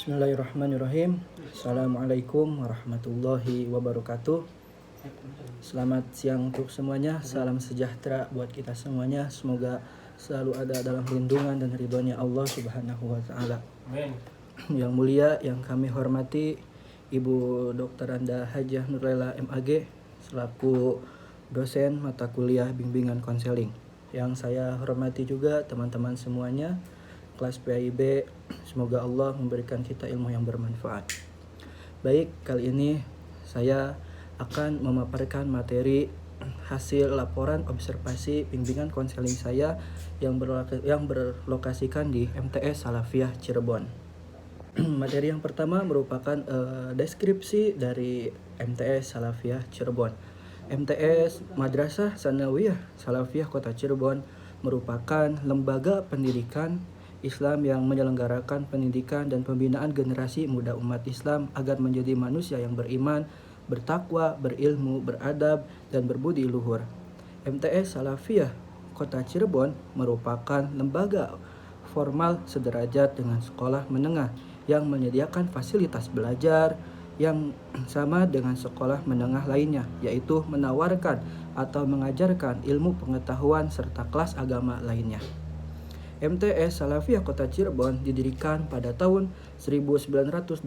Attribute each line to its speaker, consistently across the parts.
Speaker 1: Bismillahirrahmanirrahim. Assalamualaikum warahmatullahi wabarakatuh. Selamat siang untuk semuanya. Salam sejahtera buat kita semuanya. Semoga selalu ada dalam lindungan dan ridhonya Allah Subhanahu wa taala. Yang mulia, yang kami hormati Ibu Dr. Anda Hajah Nurlela MAG selaku dosen mata kuliah bimbingan konseling. Yang saya hormati juga teman-teman semuanya kelas PAIB, semoga Allah memberikan kita ilmu yang bermanfaat. Baik, kali ini saya akan memaparkan materi hasil laporan observasi bimbingan konseling saya yang berlokasikan di MTS Salafiyah Cirebon. Materi yang pertama merupakan deskripsi dari MTS Salafiyah Cirebon. MTS Madrasah Tsanawiyah Salafiyah Kota Cirebon merupakan lembaga pendidikan Islam yang menyelenggarakan pendidikan dan pembinaan generasi muda umat Islam agar menjadi manusia yang beriman, bertakwa, berilmu, beradab, dan berbudi luhur. MTS Salafiyah Kota Cirebon merupakan lembaga formal sederajat dengan sekolah menengah yang menyediakan fasilitas belajar yang sama dengan sekolah menengah lainnya, yaitu menawarkan atau mengajarkan ilmu pengetahuan serta kelas agama lainnya. MTS Salafiyah Kota Cirebon didirikan pada tahun 1982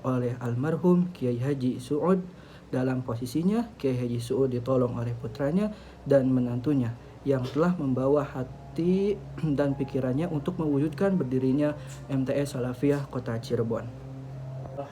Speaker 1: oleh almarhum Kiai Haji Suud. Dalam posisinya, Kiai Haji Suud ditolong oleh putranya dan menantunya yang telah membawa hati dan pikirannya untuk mewujudkan berdirinya MTS Salafiyah Kota Cirebon.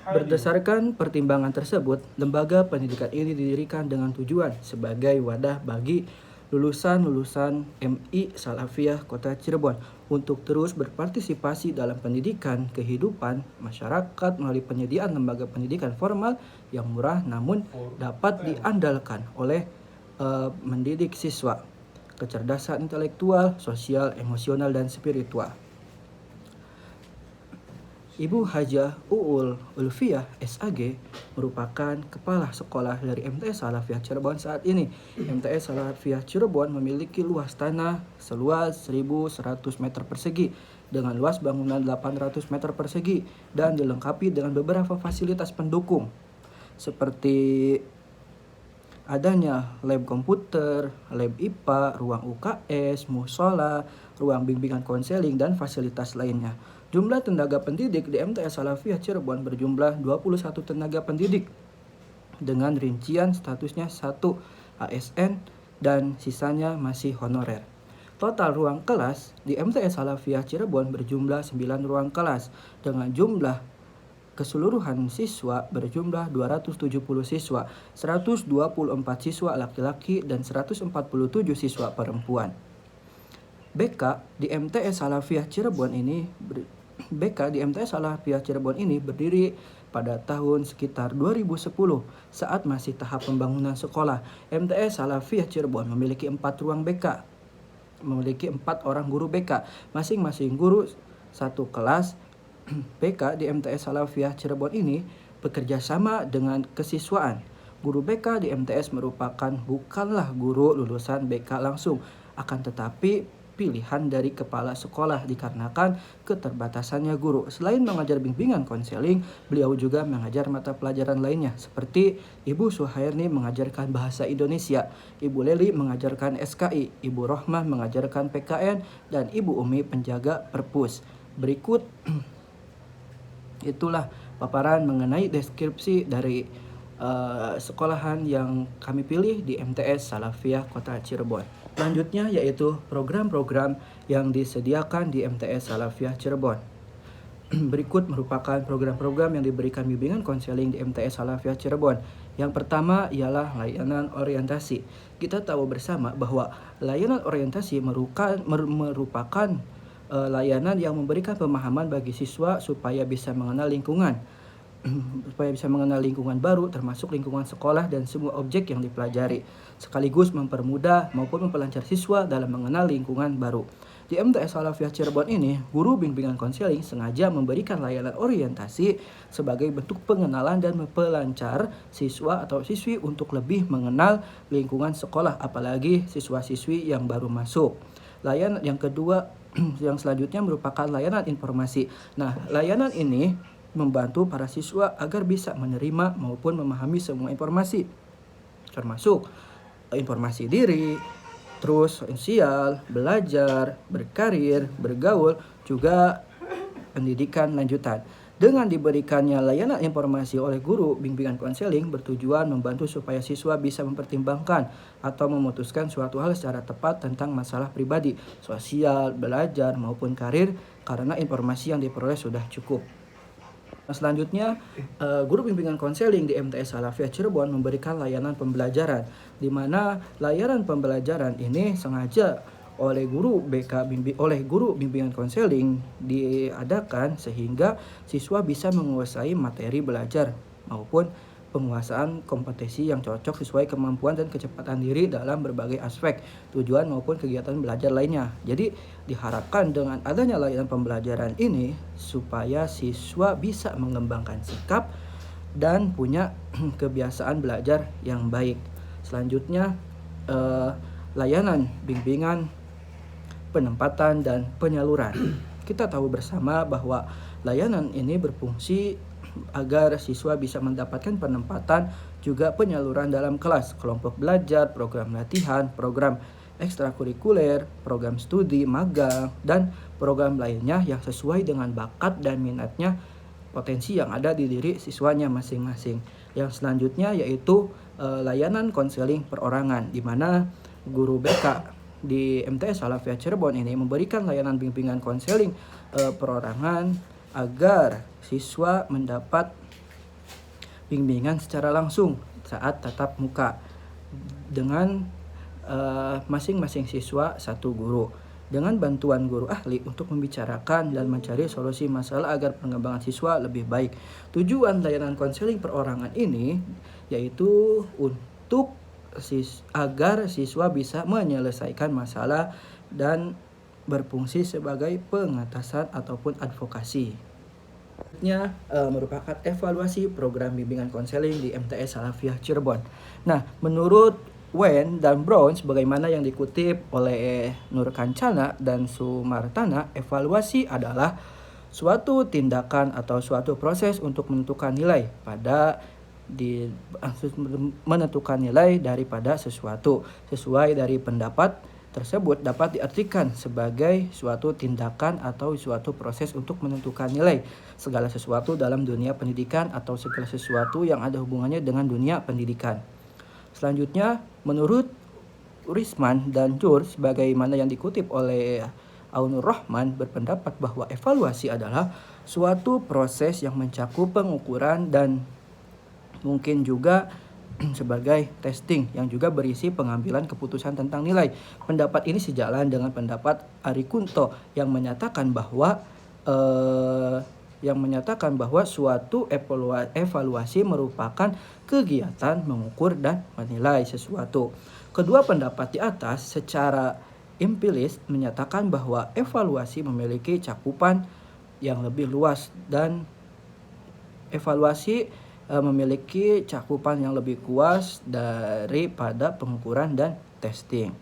Speaker 1: Berdasarkan pertimbangan tersebut, lembaga pendidikan ini didirikan dengan tujuan sebagai wadah bagi lulusan-lulusan MI Salafiyah Kota Cirebon untuk terus berpartisipasi dalam pendidikan kehidupan masyarakat melalui penyediaan lembaga pendidikan formal yang murah namun dapat diandalkan oleh mendidik siswa, kecerdasan intelektual, sosial, emosional, dan spiritual. Ibu Hajah Uul Ulfiyah SAG merupakan kepala sekolah dari MTS Salafiyah Cirebon saat ini. MTS Salafiyah Cirebon memiliki luas tanah seluas 1.100 meter persegi dengan luas bangunan 800 meter persegi dan dilengkapi dengan beberapa fasilitas pendukung seperti adanya lab komputer, lab IPA, ruang UKS, musola, ruang bimbingan konseling, dan fasilitas lainnya. Jumlah tenaga pendidik di MTS Salafiyah Cirebon berjumlah 21 tenaga pendidik dengan rincian statusnya 1 ASN dan sisanya masih honorer. Total ruang kelas di MTS Salafiyah Cirebon berjumlah 9 ruang kelas dengan jumlah keseluruhan siswa berjumlah 270 siswa, 124 siswa laki-laki dan 147 siswa perempuan. BK di MTS Salafiyah Cirebon ini berdiri pada tahun sekitar 2010 saat masih tahap pembangunan sekolah. MTS Salafiyah Cirebon memiliki 4 ruang BK, memiliki 4 orang guru BK, masing-masing guru satu kelas. BK di MTS Salafiyah Cirebon ini bekerja sama dengan kesiswaan. Guru BK di MTS bukanlah guru lulusan BK langsung, akan tetapi pilihan dari kepala sekolah dikarenakan keterbatasannya guru. Selain mengajar bimbingan konseling, beliau juga mengajar mata pelajaran lainnya seperti Ibu Suhairni mengajarkan bahasa Indonesia, Ibu Leli mengajarkan SKI, Ibu Rohmah mengajarkan PKN, dan Ibu Umi penjaga perpus. Berikut itulah paparan mengenai deskripsi dari sekolahan yang kami pilih di MTS Salafiyah Kota Cirebon. Selanjutnya yaitu program-program yang disediakan di MTS Salafiyah Cirebon. Berikut merupakan program-program yang diberikan bimbingan konseling di MTS Salafiyah Cirebon. Yang pertama ialah layanan orientasi. Kita tahu bersama bahwa layanan orientasi merupakan layanan yang memberikan pemahaman bagi siswa supaya bisa mengenal lingkungan baru termasuk lingkungan sekolah dan semua objek yang dipelajari, sekaligus mempermudah maupun memperlancar siswa dalam mengenal lingkungan baru. Di MTS Salafiyah Cirebon ini, guru bimbingan konseling sengaja memberikan layanan orientasi sebagai bentuk pengenalan dan memperlancar siswa atau siswi untuk lebih mengenal lingkungan sekolah, apalagi siswa-siswi yang baru masuk. Yang kedua yang selanjutnya merupakan layanan informasi. Nah, layanan ini membantu para siswa agar bisa menerima maupun memahami semua informasi, termasuk informasi diri, terus sosial, belajar, berkarir, bergaul, juga pendidikan lanjutan. Dengan diberikannya layanan informasi oleh guru bimbingan konseling bertujuan membantu supaya siswa bisa mempertimbangkan atau memutuskan suatu hal secara tepat tentang masalah pribadi, sosial, belajar, maupun karir karena informasi yang diperoleh sudah cukup. Selanjutnya, guru bimbingan konseling di MTS Salafiyah Cirebon memberikan layanan pembelajaran, di mana layanan pembelajaran ini sengaja oleh guru bimbingan konseling diadakan sehingga siswa bisa menguasai materi belajar maupun penguasaan kompetensi yang cocok sesuai kemampuan dan kecepatan diri dalam berbagai aspek tujuan maupun kegiatan belajar lainnya. Jadi diharapkan dengan adanya layanan pembelajaran ini supaya siswa bisa mengembangkan sikap dan punya kebiasaan belajar yang baik. Selanjutnya layanan bimbingan penempatan dan penyaluran. Kita tahu bersama bahwa layanan ini berfungsi agar siswa bisa mendapatkan penempatan juga penyaluran dalam kelas, kelompok belajar, program latihan, program ekstrakurikuler, program studi, magang, dan program lainnya yang sesuai dengan bakat dan minatnya, potensi yang ada di diri siswanya masing-masing. Yang selanjutnya yaitu layanan konseling perorangan, di mana guru BK di MTS Salafiyah Cirebon ini memberikan layanan bimbingan konseling perorangan agar siswa mendapat bimbingan secara langsung saat tatap muka dengan masing-masing siswa satu guru, dengan bantuan guru ahli untuk membicarakan dan mencari solusi masalah agar pengembangan siswa lebih baik. Tujuan layanan konseling perorangan ini yaitu untuk agar siswa bisa menyelesaikan masalah dan berfungsi sebagai pengatasan ataupun advokasi. Selanjutnya merupakan evaluasi program bimbingan konseling di MTS Salafiyah Cirebon. Nah, menurut Wen dan Brown, sebagaimana yang dikutip oleh Nur Kancana dan Sumartana, evaluasi adalah suatu tindakan atau suatu proses untuk menentukan nilai menentukan nilai daripada sesuatu. Sesuai dari pendapat tersebut dapat diartikan sebagai suatu tindakan atau suatu proses untuk menentukan nilai segala sesuatu dalam dunia pendidikan atau segala sesuatu yang ada hubungannya dengan dunia pendidikan. Selanjutnya, menurut Risman dan Jur, sebagaimana yang dikutip oleh Aunur Rahman, berpendapat bahwa evaluasi adalah suatu proses yang mencakup pengukuran dan mungkin juga sebagai testing yang juga berisi pengambilan keputusan tentang nilai. Pendapat ini sejalan dengan pendapat Ari Kunto yang menyatakan bahwa suatu evaluasi merupakan kegiatan mengukur dan menilai sesuatu. Kedua pendapat di atas secara empiris menyatakan bahwa evaluasi memiliki cakupan yang lebih luas dan evaluasi memiliki cakupan yang lebih luas daripada pengukuran dan testing.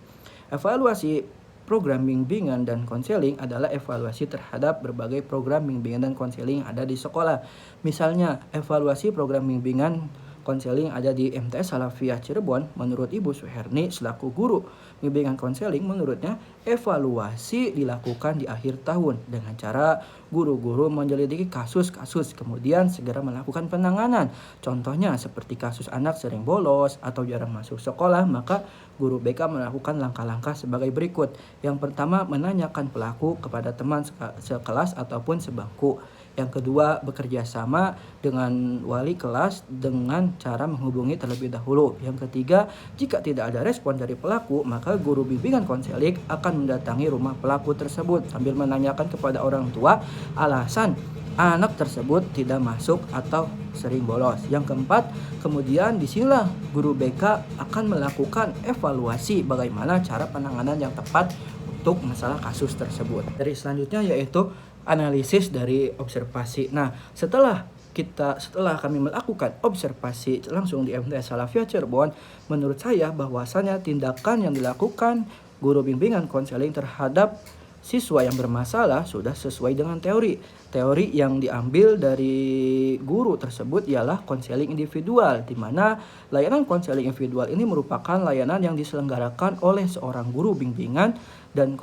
Speaker 1: Evaluasi program bimbingan dan konseling adalah evaluasi terhadap berbagai program bimbingan dan konseling yang ada di sekolah. Misalnya, evaluasi program bimbingan konseling ada di MTS Salafiyah Cirebon, menurut Ibu Suherni selaku guru bimbingan konseling, menurutnya evaluasi dilakukan di akhir tahun dengan cara guru-guru menyelidiki kasus-kasus kemudian segera melakukan penanganan. Contohnya seperti kasus anak sering bolos atau jarang masuk sekolah, maka guru BK melakukan langkah-langkah sebagai berikut. Yang pertama, menanyakan pelaku kepada teman sekelas ataupun sebangku. Yang kedua, bekerja sama dengan wali kelas dengan cara menghubungi terlebih dahulu. Yang ketiga, jika tidak ada respon dari pelaku, maka guru bimbingan konseling akan mendatangi rumah pelaku tersebut sambil menanyakan kepada orang tua alasan anak tersebut tidak masuk atau sering bolos. Yang keempat, kemudian disinilah guru BK akan melakukan evaluasi bagaimana cara penanganan yang tepat untuk masalah kasus tersebut. Dari selanjutnya yaitu analisis dari observasi. Nah, setelah kami melakukan observasi langsung di MTS Salafiyah Cirebon, menurut saya bahwasanya tindakan yang dilakukan guru bimbingan konseling terhadap siswa yang bermasalah sudah sesuai dengan teori. Teori yang diambil dari guru tersebut ialah konseling individual, di mana layanan konseling individual ini merupakan layanan yang diselenggarakan oleh seorang guru bimbingan dan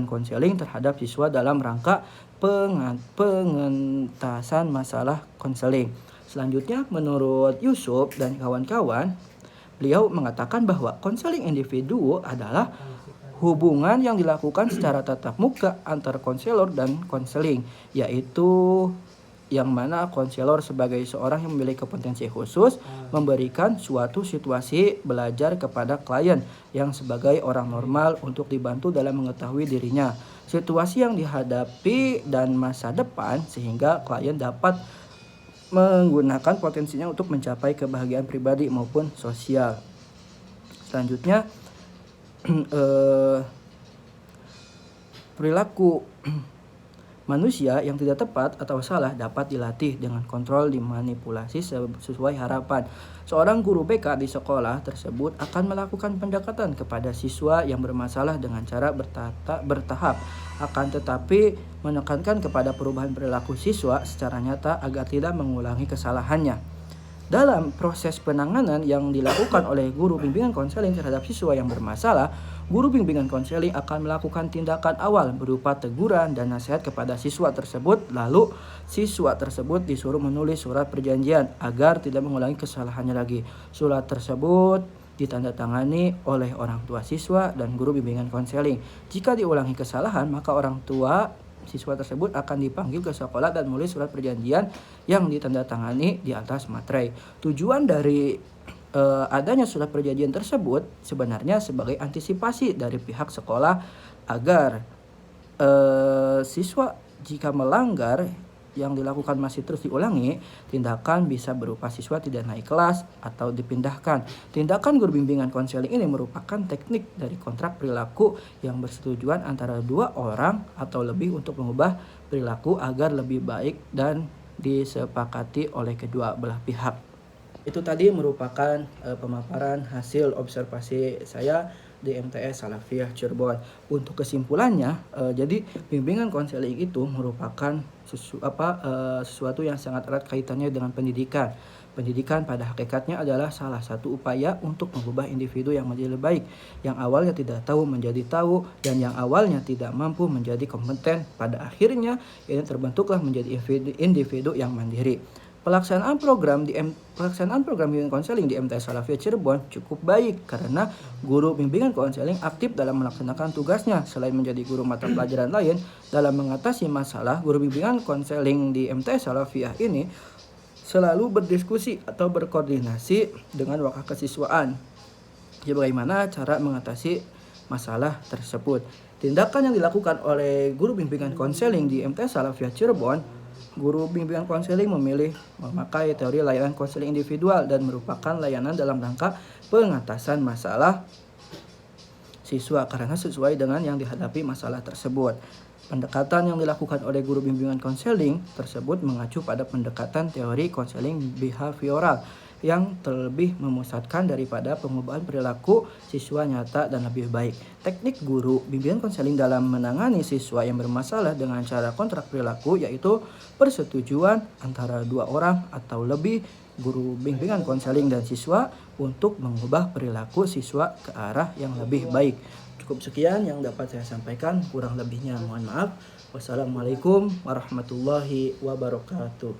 Speaker 1: konseling terhadap siswa dalam rangka pengentasan masalah konseling. Selanjutnya, menurut Yusuf dan kawan-kawan, beliau mengatakan bahwa konseling individu adalah hubungan yang dilakukan secara tatap muka antar konselor dan konseling, yaitu yang mana konselor sebagai seorang yang memiliki kompetensi khusus memberikan suatu situasi belajar kepada klien yang sebagai orang normal untuk dibantu dalam mengetahui dirinya, situasi yang dihadapi dan masa depan, sehingga klien dapat menggunakan potensinya untuk mencapai kebahagiaan pribadi maupun sosial. Selanjutnya, perilaku manusia yang tidak tepat atau salah dapat dilatih dengan kontrol dimanipulasi sesuai harapan. Seorang guru BK di sekolah tersebut akan melakukan pendekatan kepada siswa yang bermasalah dengan cara bertahap, akan tetapi menekankan kepada perubahan perilaku siswa secara nyata agar tidak mengulangi kesalahannya. Dalam proses penanganan yang dilakukan oleh guru bimbingan konseling terhadap siswa yang bermasalah, guru bimbingan konseling akan melakukan tindakan awal berupa teguran dan nasihat kepada siswa tersebut. Lalu siswa tersebut disuruh menulis surat perjanjian agar tidak mengulangi kesalahannya lagi. Surat tersebut ditandatangani oleh orang tua siswa dan guru bimbingan konseling. Jika diulangi kesalahan, maka orang tua siswa tersebut akan dipanggil ke sekolah dan menulis surat perjanjian yang ditandatangani di atas materai. Tujuan dari adanya surat perjanjian tersebut sebenarnya sebagai antisipasi dari pihak sekolah agar siswa jika melanggar yang dilakukan masih terus diulangi, tindakan bisa berupa siswa tidak naik kelas atau dipindahkan. Tindakan guru bimbingan konseling ini merupakan teknik dari kontrak perilaku yang bersetujuan antara dua orang atau lebih untuk mengubah perilaku agar lebih baik dan disepakati oleh kedua belah pihak. Itu tadi merupakan pemaparan hasil observasi saya di MTS Salafiyah Cirebon. Untuk kesimpulannya, jadi bimbingan konseling itu merupakan sesuatu yang sangat erat kaitannya dengan pendidikan. Pendidikan pada hakikatnya adalah salah satu upaya untuk mengubah individu yang menjadi lebih baik, yang awalnya tidak tahu menjadi tahu, dan yang awalnya tidak mampu menjadi kompeten. Pada akhirnya ini terbentuklah menjadi individu yang mandiri. Pelaksanaan program bimbingan konseling di MTS Salafiyah Cirebon cukup baik karena guru bimbingan konseling aktif dalam melaksanakan tugasnya. Selain menjadi guru mata pelajaran lain dalam mengatasi masalah, guru bimbingan konseling di MTS Salafiyah ini selalu berdiskusi atau berkoordinasi dengan wakil kesiswaan bagaimana cara mengatasi masalah tersebut. Tindakan yang dilakukan oleh guru bimbingan konseling di MTS Salafiyah Cirebon, guru bimbingan konseling memilih memakai teori layanan konseling individual dan merupakan layanan dalam rangka pengatasan masalah siswa karena sesuai dengan yang dihadapi masalah tersebut. Pendekatan yang dilakukan oleh guru bimbingan konseling tersebut mengacu pada pendekatan teori konseling behavioral yang terlebih memusatkan daripada pengubahan perilaku siswa nyata dan lebih baik. Teknik guru bimbingan konseling dalam menangani siswa yang bermasalah dengan cara kontrak perilaku yaitu persetujuan antara dua orang atau lebih guru bimbingan konseling dan siswa untuk mengubah perilaku siswa ke arah yang lebih baik. Cukup sekian yang dapat saya sampaikan, kurang lebihnya mohon maaf. Wassalamualaikum warahmatullahi wabarakatuh.